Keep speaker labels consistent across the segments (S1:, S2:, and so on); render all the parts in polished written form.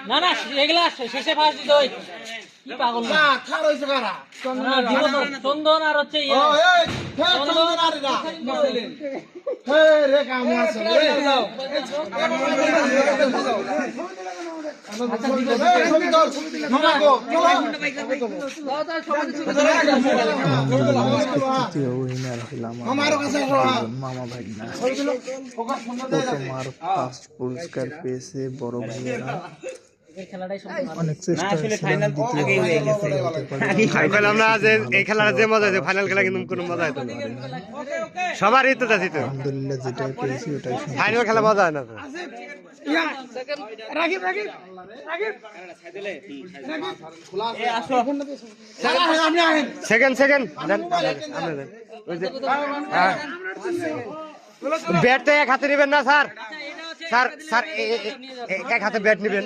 S1: না না এগুলা শেষে ফার্স্ট দিতে হয় কি পাগল না খার হইছে কারা চন্দন আর হচ্ছে চন্দন আর না হে রে কাম আছে
S2: মামা ভাগনা তোমার ফার্স্ট পুরস্কার পেয়েছে বড় ভাইয়েরা অনেক চেষ্টা
S3: এই খেলাটা যে মজা হয়েছে ফাইনাল খেলা কিন্তু কোনো মজা হতো না সবারই তো যাচ্ছি তো
S2: আলহামদুলিল্লাহ যেটাই পেয়েছি ওটাই
S3: ফাইনাল খেলা মজা হয় না তো সেকেন্ড ব্যাট তো এক হাতে নেবেন না স্যার স্যার স্যার এক হাতে ব্যাট নেবেন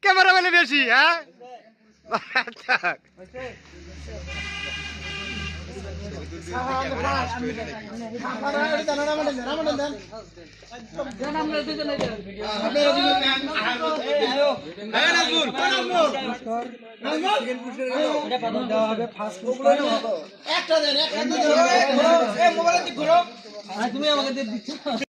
S3: ক্যামেরাম্যান বেশি হ্যাঁ
S1: তুমি আমাকে দিচ্ছ